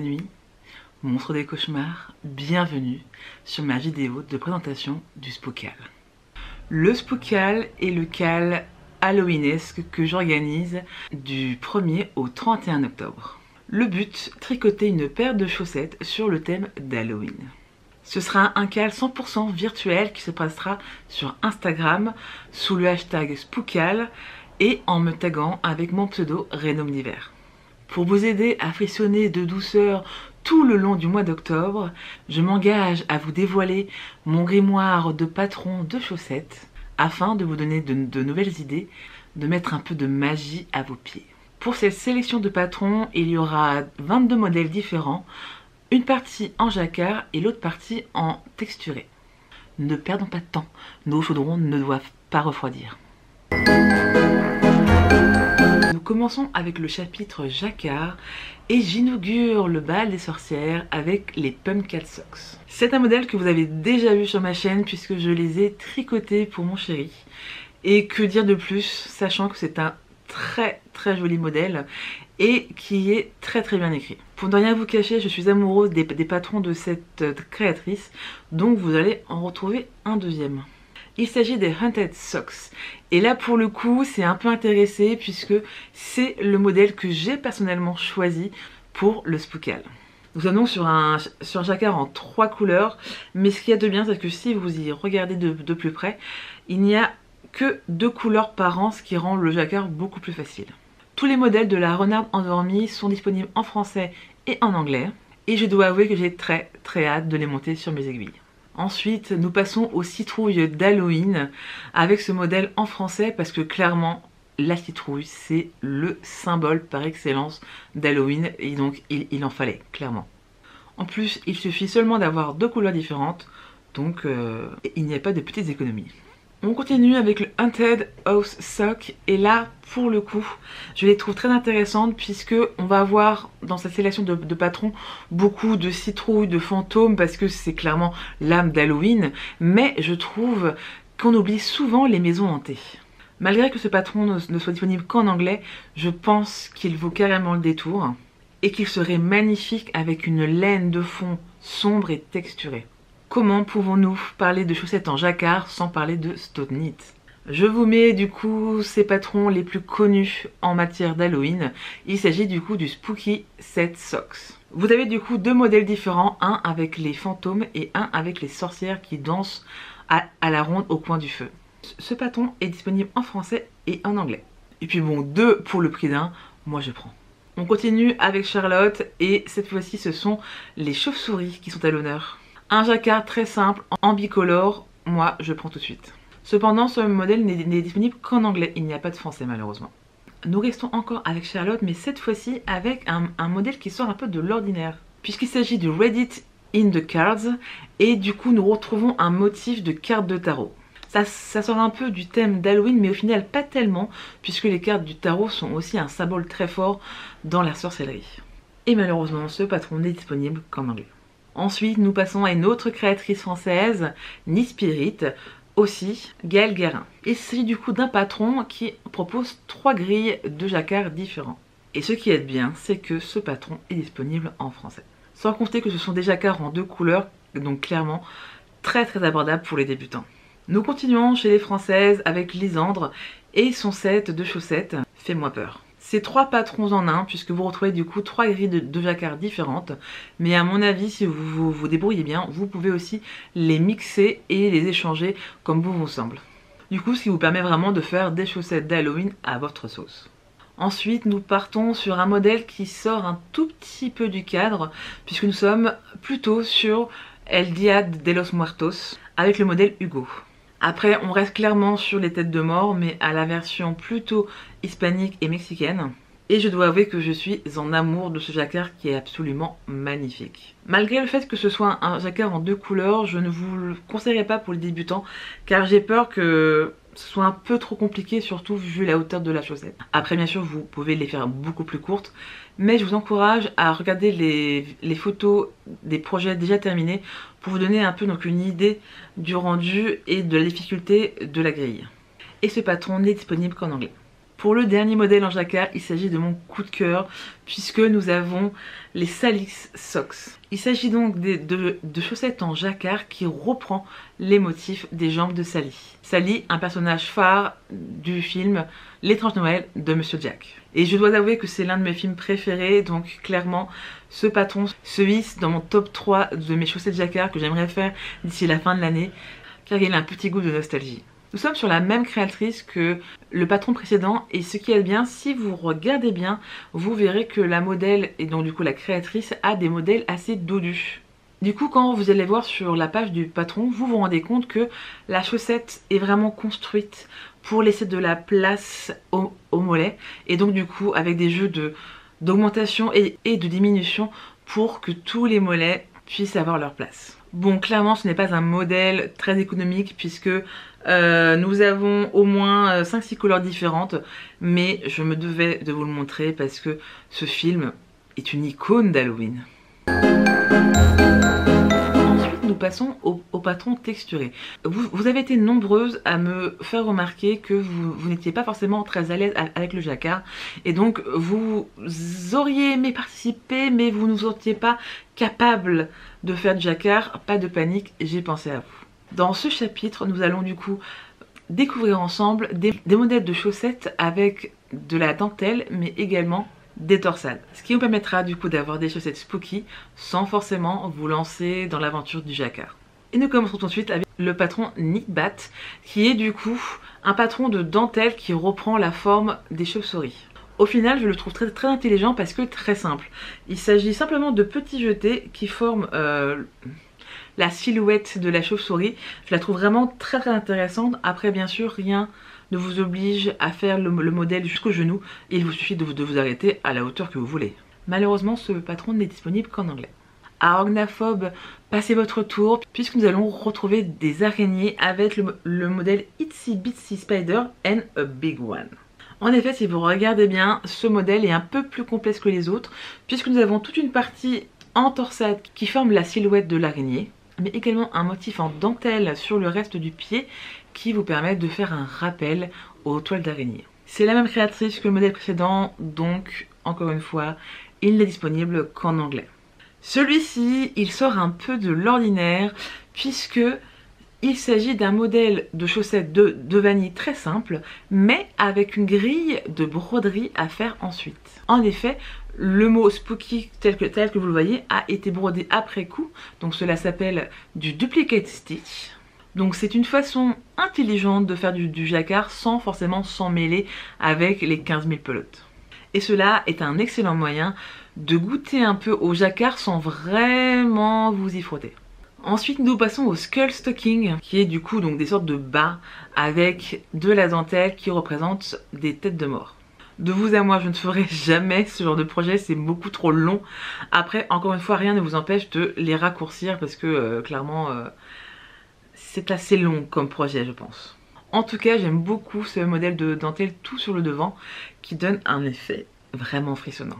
nuit, monstre des cauchemars, bienvenue sur ma vidéo de présentation du Spookal. Le Spookal est le cal halloweenesque que j'organise du 1er au 31 octobre. Le but, tricoter une paire de chaussettes sur le thème d'Halloween. Ce sera un cal 100% virtuel qui se passera sur Instagram sous le hashtag Spookal et en me taguant avec mon pseudo Renomniver. Pour vous aider à frissonner de douceur tout le long du mois d'octobre, je m'engage à vous dévoiler mon grimoire de patron de chaussettes afin de vous donner de nouvelles idées, de mettre un peu de magie à vos pieds. Pour cette sélection de patrons, il y aura 22 modèles différents, une partie en jacquard et l'autre partie en texturé. Ne perdons pas de temps, nos chaudrons ne doivent pas refroidir. Nous commençons avec le chapitre jacquard et j'inaugure le bal des sorcières avec les Pumpkin Socks. C'est un modèle que vous avez déjà vu sur ma chaîne puisque je les ai tricotés pour mon chéri. Et que dire de plus, sachant que c'est un très joli modèle et qui est très bien écrit. Pour ne rien vous cacher, je suis amoureuse des patrons de cette créatrice, donc vous allez en retrouver un deuxième. Il s'agit des Haunted Socks. Et là, pour le coup, c'est un peu intéressé puisque c'est le modèle que j'ai personnellement choisi pour le Spookal. Nous sommes donc sur un jacquard en 3 couleurs. Mais ce qu'il y a de bien, c'est que si vous y regardez de plus près, il n'y a que 2 couleurs par an, ce qui rend le jacquard beaucoup plus facile. Tous les modèles de la renarde endormie sont disponibles en français et en anglais. Et je dois avouer que j'ai très hâte de les monter sur mes aiguilles. Ensuite, nous passons aux citrouilles d'Halloween avec ce modèle en français parce que clairement, la citrouille, c'est le symbole par excellence d'Halloween et donc il en fallait, clairement. En plus, il suffit seulement d'avoir 2 couleurs différentes, donc il n'y a pas de petites économies. On continue avec le Haunted House Sock et là, pour le coup, je les trouve très intéressantes puisque on va avoir dans cette sélection de patrons beaucoup de citrouilles, de fantômes parce que c'est clairement l'âme d'Halloween, mais je trouve qu'on oublie souvent les maisons hantées. Malgré que ce patron ne soit disponible qu'en anglais, je pense qu'il vaut carrément le détour et qu'il serait magnifique avec une laine de fond sombre et texturée. Comment pouvons-nous parler de chaussettes en jacquard sans parler de stone knit? Je vous mets du coup ces patrons les plus connus en matière d'Halloween. Il s'agit du coup du Spooky Set Socks. Vous avez du coup 2 modèles différents, un avec les fantômes et un avec les sorcières qui dansent à la ronde au coin du feu. Ce patron est disponible en français et en anglais. Et puis bon, 2 pour le prix d'un, moi je prends. On continue avec Charlotte et cette fois-ci ce sont les chauves-souris qui sont à l'honneur. Un jacquard très simple, en bicolore, moi je prends tout de suite. Cependant, ce modèle n'est disponible qu'en anglais, il n'y a pas de français malheureusement. Nous restons encore avec Charlotte, mais cette fois-ci avec un modèle qui sort un peu de l'ordinaire. Puisqu'il s'agit du Read It in the Cards, et du coup nous retrouvons un motif de cartes de tarot. Ça sort un peu du thème d'Halloween, mais au final pas tellement, puisque les cartes du tarot sont aussi un symbole très fort dans la sorcellerie. Et malheureusement, ce patron n'est disponible qu'en anglais. Ensuite, nous passons à une autre créatrice française, Nispirit, aussi Gaëlle Guérin. Il s'agit du coup d'un patron qui propose 3 grilles de jacquard différents. Et ce qui est bien, c'est que ce patron est disponible en français. Sans compter que ce sont des jacquards en 2 couleurs, donc clairement très abordable pour les débutants. Nous continuons chez les françaises avec Lisandre et son set de chaussettes Fais-moi peur. C'est 3 patrons en un puisque vous retrouvez du coup 3 grilles de jacquard différentes. Mais à mon avis, si vous vous débrouillez bien, vous pouvez aussi les mixer et les échanger comme bon vous semble. Du coup, ce qui vous permet vraiment de faire des chaussettes d'Halloween à votre sauce. Ensuite, nous partons sur un modèle qui sort un tout petit peu du cadre puisque nous sommes plutôt sur El Dia de los Muertos avec le modèle Hugo. Après, on reste clairement sur les têtes de mort, mais à la version plutôt hispanique et mexicaine. Et je dois avouer que je suis en amour de ce jacquard qui est absolument magnifique. Malgré le fait que ce soit un jacquard en 2 couleurs, je ne vous le conseillerais pas pour les débutants, car j'ai peur que ce soit un peu trop compliqué, surtout vu la hauteur de la chaussette. Après, bien sûr, vous pouvez les faire beaucoup plus courtes, mais je vous encourage à regarder les photos des projets déjà terminés pour vous donner un peu donc une idée du rendu et de la difficulté de la grille. Et ce patron n'est disponible qu'en anglais. Pour le dernier modèle en jacquard, il s'agit de mon coup de cœur puisque nous avons les Salix Socks. Il s'agit donc de chaussettes en jacquard qui reprend les motifs des jambes de Sally. Sally, un personnage phare du film L'étrange Noël de Monsieur Jack. Et je dois avouer que c'est l'un de mes films préférés, donc clairement ce patron se hisse dans mon top 3 de mes chaussettes jacquard que j'aimerais faire d'ici la fin de l'année, car il a un petit goût de nostalgie. Nous sommes sur la même créatrice que le patron précédent et ce qui est bien, si vous regardez bien, vous verrez que la modèle et donc du coup la créatrice a des modèles assez dodus. Du coup, quand vous allez voir sur la page du patron, vous vous rendez compte que la chaussette est vraiment construite pour laisser de la place au mollet et donc du coup avec des jeux d'augmentation et de diminution pour que tous les mollets puissent avoir leur place. Bon, clairement ce n'est pas un modèle très économique puisque nous avons au moins 5-6 couleurs différentes, mais je me devais de vous le montrer parce que ce film est une icône d'Halloween. Ensuite nous passons au patron texturé. Vous avez été nombreuses à me faire remarquer que vous n'étiez pas forcément très à l'aise avec le jacquard et donc vous auriez aimé participer mais vous ne vous sentiez pas capable de faire du jacquard. Pas de panique, j'ai pensé à vous. Dans ce chapitre, nous allons du coup découvrir ensemble des modèles de chaussettes avec de la dentelle mais également des torsades. Ce qui vous permettra du coup d'avoir des chaussettes spooky sans forcément vous lancer dans l'aventure du jacquard. Et nous commençons tout de suite avec le patron Knitbat qui est du coup un patron de dentelle qui reprend la forme des chauves-souris. Au final, je le trouve très intelligent parce que très simple. Il s'agit simplement de petits jetés qui forment la silhouette de la chauve-souris. Je la trouve vraiment très intéressante. Après, bien sûr, rien ne vous oblige à faire le modèle jusqu'au genou. Il vous suffit de vous arrêter à la hauteur que vous voulez. Malheureusement, ce patron n'est disponible qu'en anglais. À Orgnaphobe, passez votre tour puisque nous allons retrouver des araignées avec le modèle Itsy Bitsy Spider and a Big One. En effet, si vous regardez bien, ce modèle est un peu plus complexe que les autres puisque nous avons toute une partie en torsade qui forme la silhouette de l'araignée, mais également un motif en dentelle sur le reste du pied qui vous permet de faire un rappel aux toiles d'araignée. C'est la même créatrice que le modèle précédent, donc encore une fois, il n'est disponible qu'en anglais. Celui-ci, il sort un peu de l'ordinaire puisque il s'agit d'un modèle de chaussettes de vanille très simple, mais avec une grille de broderie à faire ensuite. En effet, le mot spooky tel que vous le voyez a été brodé après coup, donc cela s'appelle du duplicate stitch. Donc c'est une façon intelligente de faire du jacquard sans forcément s'en mêler avec les 15 000 pelotes. Et cela est un excellent moyen de goûter un peu au jacquard sans vraiment vous y frotter. Ensuite nous passons au skull stocking qui est du coup donc des sortes de bas avec de la dentelle qui représente des têtes de mort. De vous à moi, je ne ferai jamais ce genre de projet, c'est beaucoup trop long. Après, encore une fois, rien ne vous empêche de les raccourcir parce que clairement, c'est assez long comme projet, je pense. En tout cas, j'aime beaucoup ce modèle de dentelle tout sur le devant qui donne un effet vraiment frissonnant.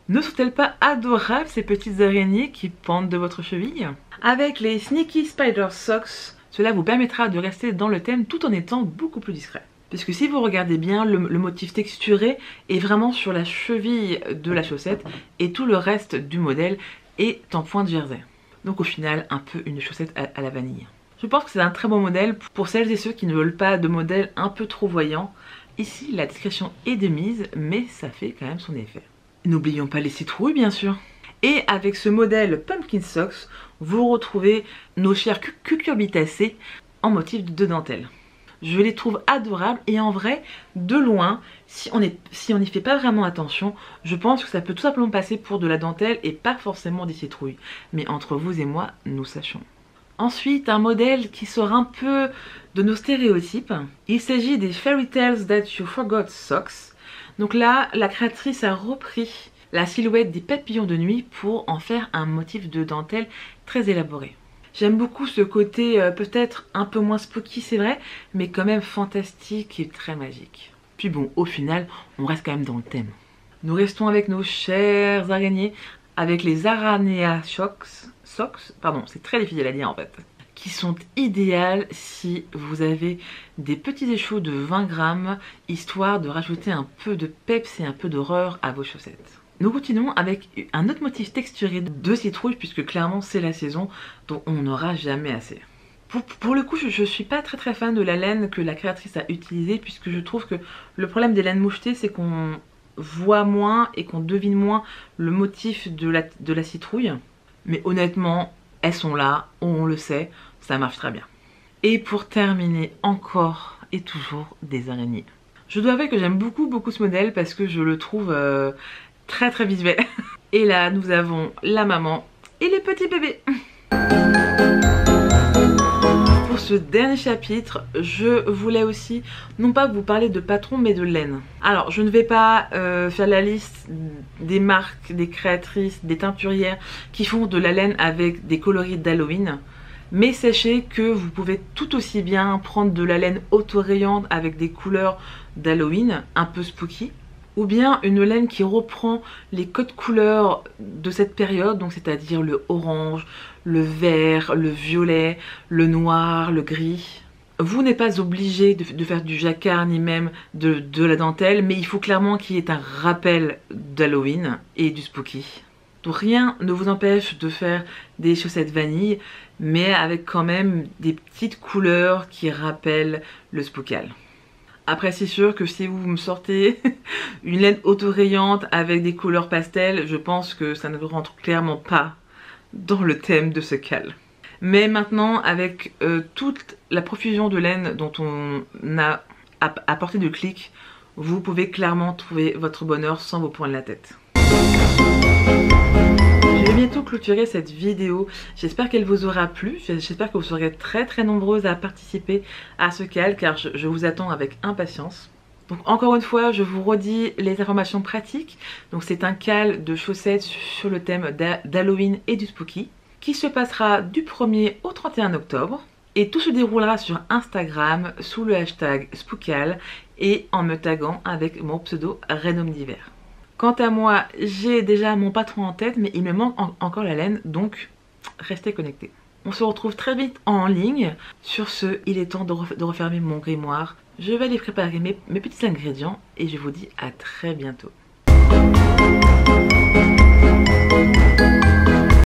Ne sont-elles pas adorables ces petites araignées qui pendent de votre cheville? Avec les Sneaky Spider Socks, cela vous permettra de rester dans le thème tout en étant beaucoup plus discret. Puisque si vous regardez bien, le motif texturé est vraiment sur la cheville de la chaussette et tout le reste du modèle est en point de jersey. Donc au final, un peu une chaussette à la vanille. Je pense que c'est un très bon modèle pour celles et ceux qui ne veulent pas de modèle un peu trop voyant. Ici, la discrétion est de mise, mais ça fait quand même son effet. N'oublions pas les citrouilles, bien sûr. Et avec ce modèle Pumpkin Socks, vous retrouvez nos chères cucurbitacées en motif de dentelle. Je les trouve adorables et en vrai, de loin, si on n'y fait pas vraiment attention, je pense que ça peut tout simplement passer pour de la dentelle et pas forcément des citrouilles. Mais entre vous et moi, nous sachons. Ensuite, un modèle qui sort un peu de nos stéréotypes. Il s'agit des Fairy Tales That You Forgot Socks. Donc là, la créatrice a repris la silhouette des papillons de nuit pour en faire un motif de dentelle très élaboré. J'aime beaucoup ce côté peut-être un peu moins spooky, c'est vrai, mais quand même fantastique et très magique. Puis bon, au final, on reste quand même dans le thème. Nous restons avec nos chères araignées, avec les Aranea Socks, pardon, c'est très difficile à dire en fait, qui sont idéales si vous avez des petits échos de 20 grammes, histoire de rajouter un peu de peps et un peu d'horreur à vos chaussettes. Nous continuons avec un autre motif texturé de citrouille, puisque clairement c'est la saison, dont on n'aura jamais assez. Pour le coup, je suis pas très fan de la laine que la créatrice a utilisée, puisque je trouve que le problème des laines mouchetées, c'est qu'on voit moins et qu'on devine moins le motif de la citrouille. Mais honnêtement, elles sont là, on le sait, ça marche très bien. Et pour terminer, encore et toujours des araignées. Je dois avouer que j'aime beaucoup ce modèle parce que je le trouve très visuel. Et là, nous avons la maman et les petits bébés. Pour ce dernier chapitre, je voulais aussi, non pas vous parler de patron, mais de laine. Alors, je ne vais pas faire la liste des marques, des créatrices, des teinturières qui font de la laine avec des coloris d'Halloween. Mais sachez que vous pouvez tout aussi bien prendre de la laine autorayante avec des couleurs d'Halloween, un peu spooky, ou bien une laine qui reprend les codes couleurs de cette période, donc c'est-à-dire le orange, le vert, le violet, le noir, le gris. Vous n'êtes pas obligé de faire du jacquard ni même de la dentelle, mais il faut clairement qu'il y ait un rappel d'Halloween et du spooky. Donc rien ne vous empêche de faire des chaussettes vanille, mais avec quand même des petites couleurs qui rappellent le spookal. Après, c'est sûr que si vous me sortez une laine autorayante avec des couleurs pastel, je pense que ça ne rentre clairement pas dans le thème de ce cal. Mais maintenant, avec toute la profusion de laine dont on a à portée de clic, vous pouvez clairement trouver votre bonheur sans vous prendre la tête. Je vais bientôt clôturer cette vidéo, j'espère qu'elle vous aura plu, j'espère que vous serez très nombreuses à participer à ce cal car je vous attends avec impatience. Donc encore une fois, je vous redis les informations pratiques. Donc c'est un cal de chaussettes sur le thème d'Halloween et du spooky qui se passera du 1er au 31 octobre. Et tout se déroulera sur Instagram sous le hashtag Spookal et en me taguant avec mon pseudo Renom d'hiver. Quant à moi, j'ai déjà mon patron en tête, mais il me manque encore la laine, donc restez connectés. On se retrouve très vite en ligne. Sur ce, il est temps de refermer mon grimoire. Je vais aller préparer mes petits ingrédients et je vous dis à très bientôt.